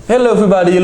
Hello everybody,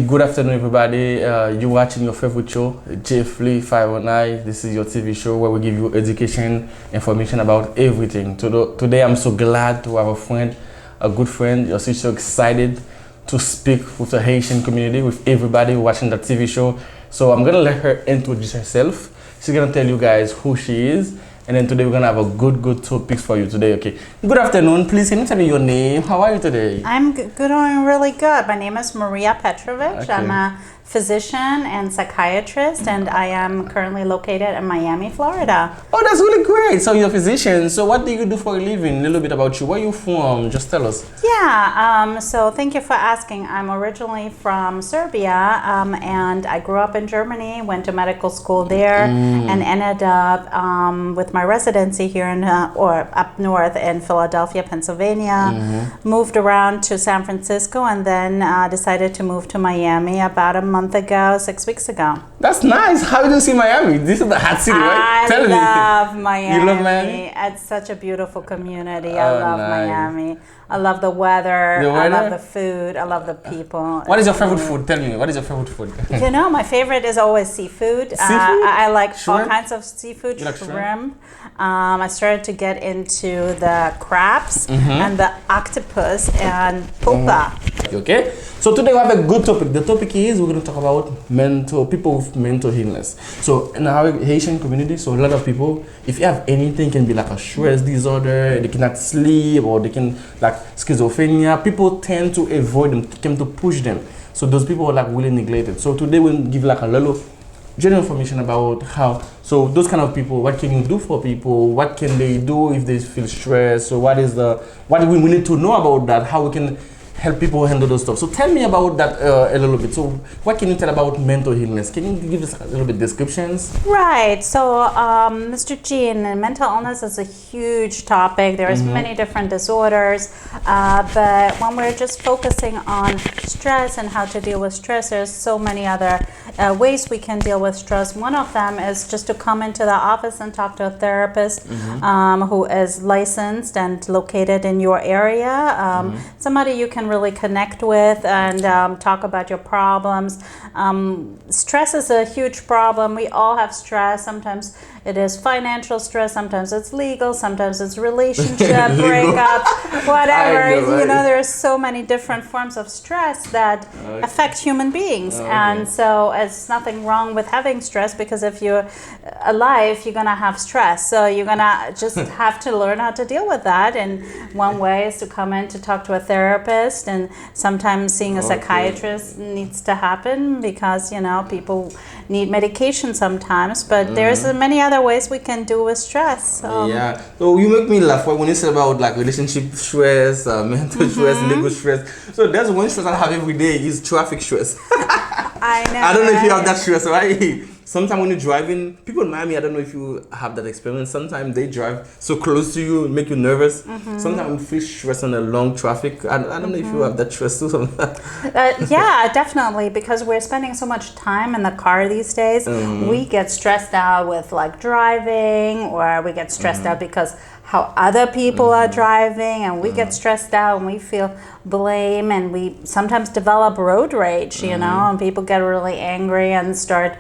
good afternoon everybody. You're watching your favorite show, Jeffrey 509. This is your TV show where we give you education, information about everything. Today I'm so glad to have a friend, a good friend. You're so excited to speak with the Haitian community, with everybody watching the TV show. So I'm gonna let her introduce herself. She's gonna tell you guys who she is. And then today we're gonna have a good topics for you today. Okay. Good afternoon. Please can you tell me your name? How are you today? I'm doing really good. My name is Marija Petrovic. Okay. I'm a physician and psychiatrist, and I am currently located in Miami, Florida. Oh, that's really great. So you're a physician. So what do you do for a living? A little bit about you. Where are you from? Just tell us. Yeah, so thank you for asking. I'm originally from Serbia, and I grew up in Germany, went to medical school there, and ended up with my residency here or up north in Philadelphia, Pennsylvania. Moved around to San Francisco, and then decided to move to Miami about a month ago, 6 weeks ago. That's nice. How do you see Miami? This is the hot city, right? I love Miami. You love Miami? It's such a beautiful community. Oh, I love nice. Miami. I love the weather. The I love weather? the food. I love the people. What is your favorite food? Tell me. What is your favorite food? You know, my favorite is always seafood. Seafood? I like all Shrimp? kinds of seafood, You like shrimp. I started to get into the crabs and the octopus and pupa. Okay, so today we have a good topic. The topic is we're going to talk about people with mental illness. So in our Haitian community, so a lot of people, if you have anything, can be like a stress disorder, they cannot sleep, or they can like schizophrenia. People tend to avoid them, tend to push them. So those people are like really neglected. So today we'll give like a little general information about how, so those kind of people, what can you do for people? What can they do if they feel stressed? So what do we need to know about that? How we can help people handle those stuff. So tell me about that a little bit. So what can you tell about mental illness? Can you give us a little bit descriptions? Right. So, Mr. Jean, mental illness is a huge topic. There's many different disorders, but when we're just focusing on stress and how to deal with stress, there's so many other ways we can deal with stress. One of them is just to come into the office and talk to a therapist who is licensed and located in your area. Somebody you can really connect with and talk about your problems. Stress is a huge problem. We all have stress. Sometimes it is financial stress, sometimes it's legal, sometimes it's relationship breakups, whatever. I know, right? You know, there are so many different forms of stress that affect human beings. And so it's nothing wrong with having stress, because if you're alive, you're gonna have stress. So you're gonna just have to learn how to deal with that. And one way is to come in to talk to a therapist, and sometimes seeing a psychiatrist needs to happen, because, you know, people need medication sometimes, but there's many other ways we can do with stress. Yeah. So you make me laugh when you say about like relationship stress, mental stress, legal stress. So there's one stress I have every day is traffic stress. I know. I don't know if you have that stress, right? Sometimes when you're driving, people in Miami, I don't know if you have that experience. Sometimes they drive so close to you and make you nervous. Sometimes you feel stress on a long traffic. I don't know if you have that stress too. Yeah, definitely, because we're spending so much time in the car these days. We get stressed out with like driving, or we get stressed out because how other people are driving, and we get stressed out and we feel blame, and we sometimes develop road rage, you know, and people get really angry and start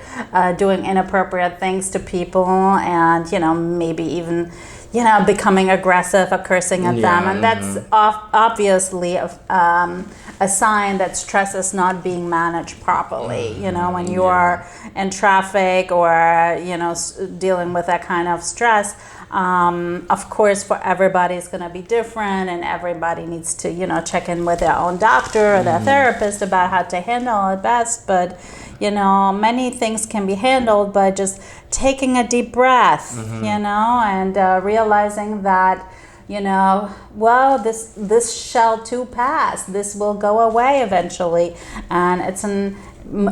doing inappropriate things to people, and, you know, maybe even, you know, becoming aggressive or cursing at them. And that's obviously a sign that stress is not being managed properly. You know, when you are in traffic or, you know, dealing with that kind of stress, of course, for everybody it's going to be different, and everybody needs to, you know, check in with their own doctor or their therapist about how to handle it best. But, you know, many things can be handled by just taking a deep breath, you know, and realizing that, you know, well, this shall too pass. This will go away eventually, and it's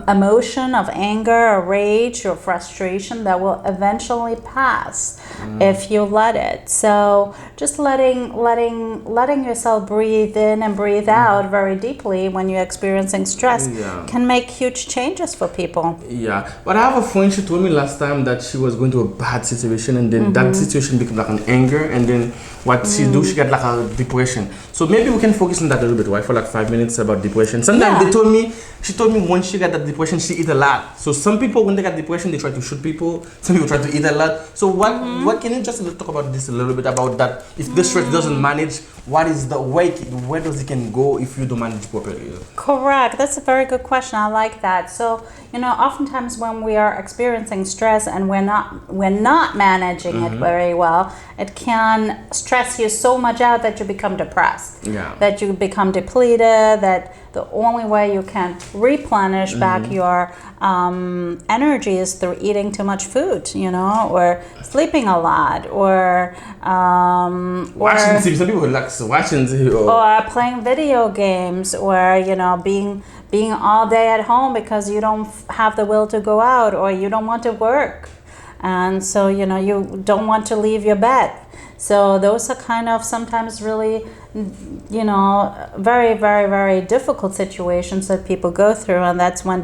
emotion of anger or rage or frustration that will eventually pass if you let it. So just letting yourself breathe in and breathe out very deeply when you're experiencing stress can make huge changes for people. Yeah, but I have a friend, she told me last time that she was going through a bad situation, and then that situation became like an anger, and then what she do, she got like a depression. So maybe we can focus on that a little bit, right, for like 5 minutes about depression. Sometimes she told me when she got that depression, she eat a lot. So some people, when they got depression, they try to shoot people. Some people try to eat a lot. So what can you just talk about this a little bit about that? If the stress doesn't manage, what is the way, where does it can go if you don't manage properly? Correct. That's a very good question. I like that. So, oftentimes when we are experiencing stress and we're not managing it very well, it can stress you so much out that you become depressed. Yeah. That you become depleted, that the only way you can replenish back your energy is through eating too much food, or sleeping a lot, or watching TV. Some people like watching TV, or playing video games, or being all day at home because you don't have the will to go out, or you don't want to work, and so you don't want to leave your bed. So those are kind of sometimes really, very, very, very difficult situations that people go through, and that's when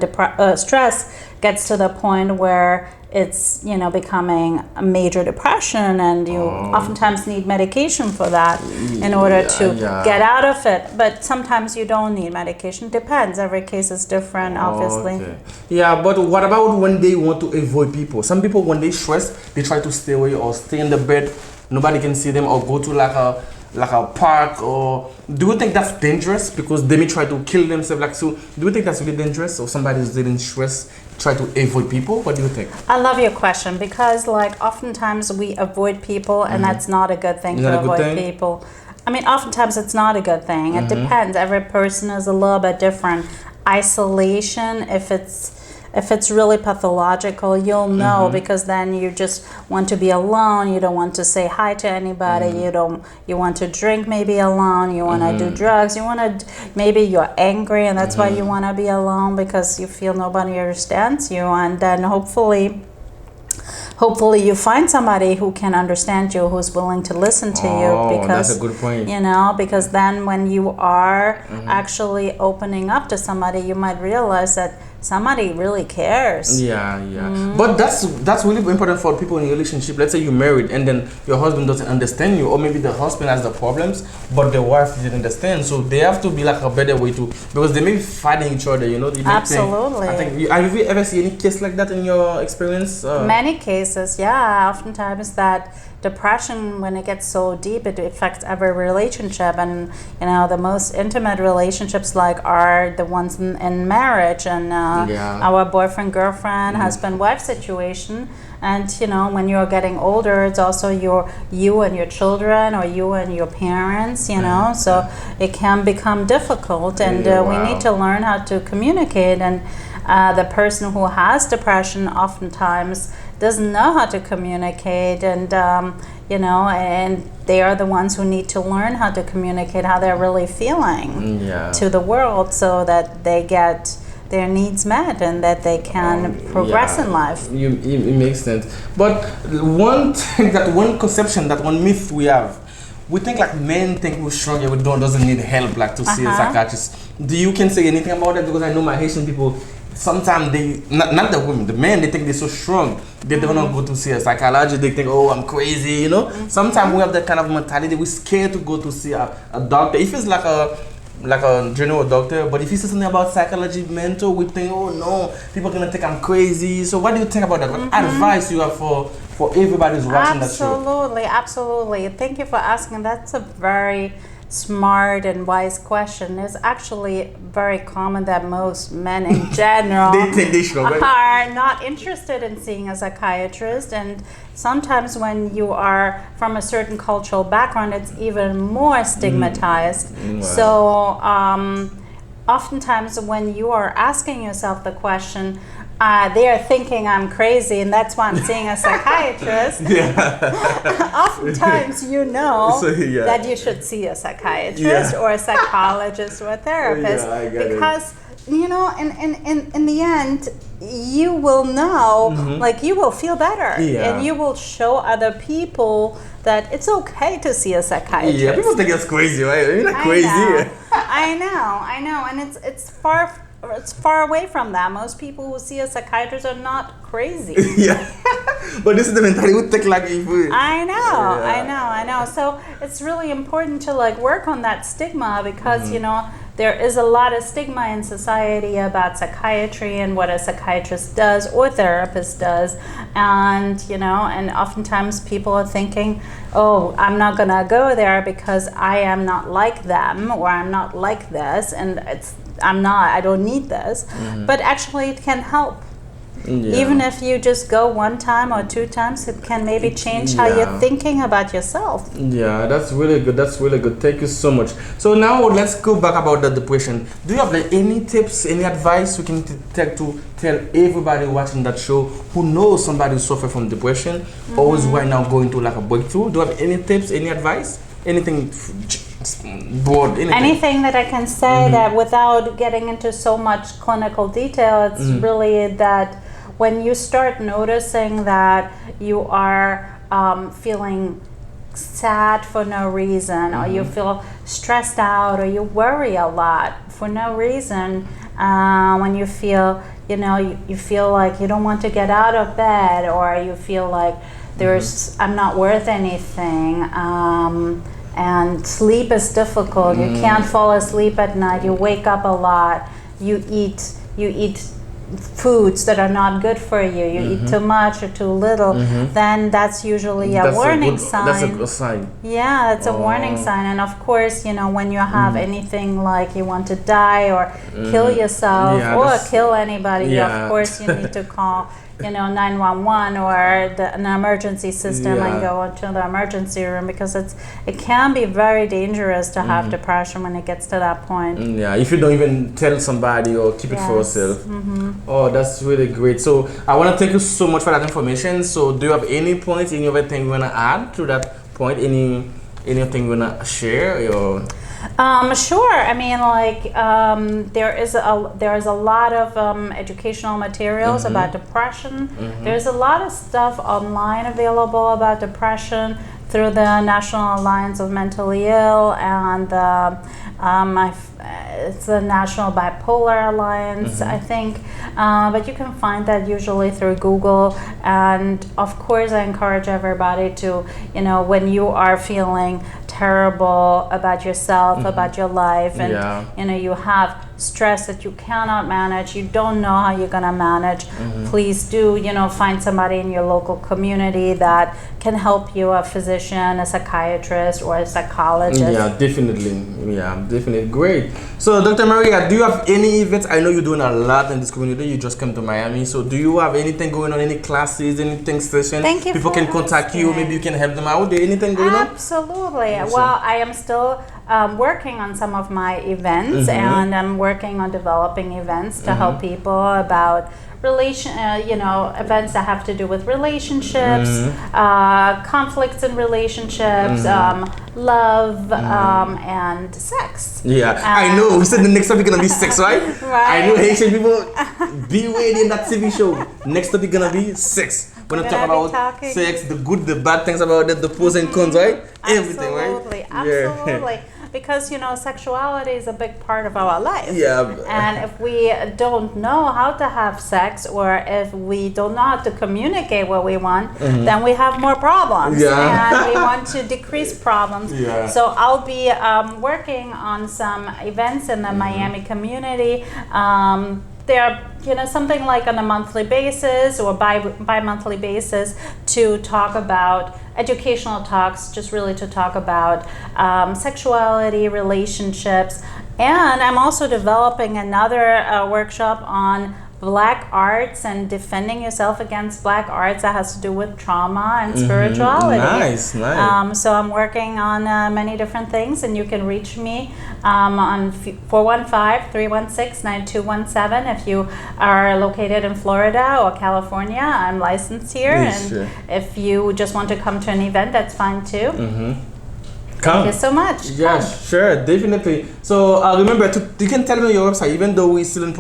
stress gets to the point where it's becoming a major depression, and you oftentimes need medication for that in order to get out of it. But sometimes you don't need medication. Depends. Every case is different, obviously. Okay. Yeah, but what about when they want to avoid people? Some people, when they stress, they try to stay away or stay in the bed. Nobody can see them, or go to like a park. Or do you think that's dangerous because they may try to kill themselves? So do you think that's really dangerous, or somebody who's in stress try to avoid people? What do you think? I love your question, because oftentimes we avoid people, and that's not a good thing to avoid people. I mean, oftentimes it's not a good thing. It depends. Every person is a little bit different. Isolation, if it's really pathological, you'll know, because then you just want to be alone. You don't want to say hi to anybody. You want to drink maybe alone. You want to do drugs. Maybe you're angry, and that's why you want to be alone, because you feel nobody understands you. And then hopefully you find somebody who can understand you, who's willing to listen to you, because that's a good point. Because then when you are actually opening up to somebody, you might realize that somebody really cares. But that's really important for people in a relationship. Let's say you're married, and then your husband doesn't understand you, or maybe the husband has the problems but the wife didn't understand. So they have to be like a better way to, because they may be fighting each other. Absolutely. Have you ever seen any case like that in your experience? Many cases, yeah. Oftentimes that depression, when it gets so deep, it affects every relationship, and the most intimate relationships are the ones in marriage, and our boyfriend, girlfriend, husband, wife situation. And when you're getting older, it's also you and your children, or you and your parents, so it can become difficult, and we need to learn how to communicate. And the person who has depression oftentimes doesn't know how to communicate, and and they are the ones who need to learn how to communicate how they're really feeling to the world, so that they get their needs met and that they can progress in life. It makes sense. But one thing, one conception, that one myth we have, we think men think we're strong, we doesn't need help to see a psychiatrist. Do you can say anything about that? Because I know my Haitian people, sometimes they, not the women, the men, they think they're so strong. They don't want to go to see a psychologist. They think, I'm crazy, Sometimes we have that kind of mentality. We're scared to go to see a doctor. If it's like a general doctor, but if you say something about psychology, mental, we think, no, people are going to think I'm crazy. So what do you think about that? What advice you have for everybody who's watching that show? Absolutely. Thank you for asking. That's a very smart and wise question. It's actually very common that most men in general are not interested in seeing a psychiatrist, and sometimes when you are from a certain cultural background, it's even more stigmatized. So oftentimes when you are asking yourself the question, they are thinking I'm crazy, and that's why I'm seeing a psychiatrist. Oftentimes, that you should see a psychiatrist or a psychologist or a therapist, because you know, in the end, you will know, like you will feel better, and you will show other people that it's okay to see a psychiatrist. Yeah, people think it's crazy, right? You're not crazy. I know, and it's far away from that. Most people who see a psychiatrist are not crazy. Yeah, but this is the mentality we take like if we. I know. So it's really important to like work on that stigma because you know there is a lot of stigma in society about psychiatry and what a psychiatrist does or therapist does, and you know, and oftentimes people are thinking, oh, I'm not gonna go there because I am not like them or I'm not like this, and I don't need this, but actually it can help. Yeah. Even if you just go one time or two times, it can maybe change how you're thinking about yourself. Yeah, that's really good. That's really good. Thank you so much. So now let's go back about the depression. Do you have like any tips, any advice we can take to tell everybody watching that show who knows somebody who suffers from depression or is right now going through like a breakthrough? Do you have any tips, any advice, anything? Anything that I can say that without getting into so much clinical detail, it's really that when you start noticing that you are feeling sad for no reason, or you feel stressed out, or you worry a lot for no reason, when you feel, you know, you feel like you don't want to get out of bed, or you feel like I'm not worth anything, and sleep is difficult. You can't fall asleep at night. You wake up a lot. You eat foods that are not good for you. You eat too much or too little. Then that's usually a warning sign. That's a good sign. Yeah, that's a warning sign. And of course, you know, when you have anything like you want to die or kill yourself or kill anybody, of course you need to call, you know, 911 or an emergency system and go into the emergency room, because it can be very dangerous to have depression when it gets to that point. Yeah, if you don't even tell somebody or keep it for yourself. Oh, that's really great. So I want to thank you so much for that information. So do you have any points, any other thing you want to add to that point? Anything you want to share? Or Sure. I mean, like there is a lot of educational materials about depression. There's a lot of stuff online available about depression through the National Alliance of Mentally Ill and it's the National Bipolar Alliance, I think. But you can find that usually through Google. And of course, I encourage everybody to, you know, when you are feeling terrible about yourself, about your life, and you know, you have stress that you cannot manage, you don't know how you're going to manage, please do, you know, find somebody in your local community that can help you, a physician, a psychiatrist, or a psychologist. Yeah, definitely. Great. So Dr. Marija, do you have any events? I know you're doing a lot in this community. You just came to Miami. So do you have anything going on, any classes, anything session? Thank you. People can contact you, maybe you can help them out. Anything going on? Absolutely. Well, I am still working on some of my events, and I'm working on developing events to help people about events that have to do with relationships, conflicts in relationships, love, and sex. Yeah, I know. We said the next topic gonna be sex, right? Right. I know Haitian people be waiting in that TV show. Next topic gonna be sex. We're gonna talk about sex, the good, the bad things about it, the pros and cons, right? Everything, right? Absolutely. Because, you know, sexuality is a big part of our life. Yeah. And if we don't know how to have sex, or if we don't know how to communicate what we want, then we have more problems. Yeah. And we want to decrease problems. Yeah. So I'll be working on some events in the Miami community. They're, you know, something like on a monthly basis or bi-monthly basis to talk about educational talks, just really to talk about sexuality, relationships. And I'm also developing another workshop on Black arts and defending yourself against Black arts that has to do with trauma and spirituality. Nice. So I'm working on many different things, and you can reach me on 415-316-9217 if you are located in Florida or California. I'm licensed here, and if you just want to come to an event, that's fine too. Thank you so much. Yeah, sure, definitely. So remember, you can tell them your website, even though we're still in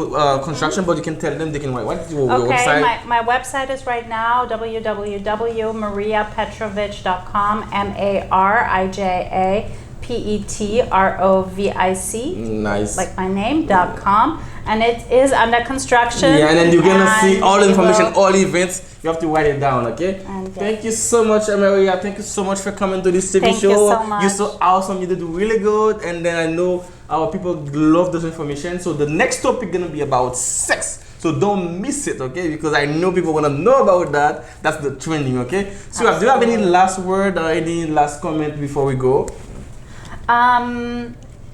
construction, but you can tell them they can write. What is your website? Okay, my website is right now www.marijapetrovich.com, MARIJAPETROVIC. Nice. Like my name.com, and it is under construction. Yeah, and then you're gonna see all the information, all events. You have to write it down, okay? Thank you so much, Maria. Thank you so much for coming to this TV show. Thank you so much. You're so awesome. You did really good, and then I know our people love this information. So the next topic gonna be about sex. So don't miss it, okay? Because I know people wanna know about that. That's the trending, okay? So do you have any last word or any last comment before we go?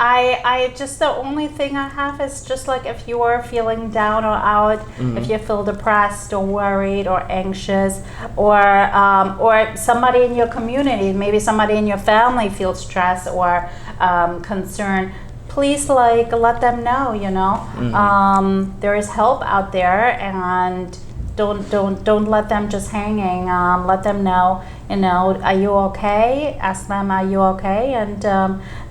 I just, the only thing I have is just like, if you are feeling down or out, if you feel depressed or worried or anxious, or somebody in your community, maybe somebody in your family feels stressed or concerned, please like let them know, you know. There is help out there, and don't let them just hanging. Let them know, you know, are you okay? Ask them, are you okay? And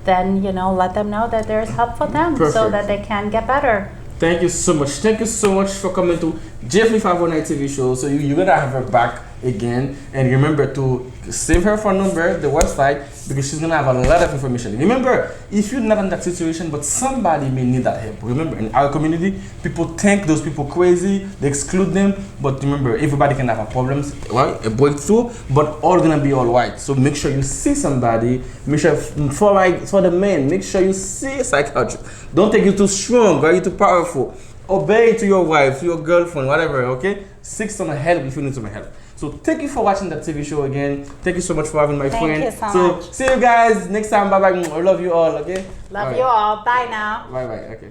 then, you know, let them know that there's help for them. Perfect. So that they can get better. Thank you so much. Thank you so much for coming to Jeffrey 509 TV show. So you're gonna have her back again, and remember to save her phone number, the website, because she's gonna have a lot of information. Remember, if you're not in that situation, but somebody may need that help. Remember, in our community, people think those people crazy, they exclude them, but remember, everybody can have a problems, right? A breakthrough, but all gonna be all right. So make sure you see somebody. Make sure for the men, make sure you see a psychiatrist. Don't think you're too strong or you're too powerful. Obey to your wife, to your girlfriend, whatever, okay? Seek some help if you need some help. So thank you for watching that TV show again. Thank you so much for having my friend. Thank you so much. See you guys next time. Bye bye. I love you all, okay? Love you all. Bye now. Bye bye. Okay.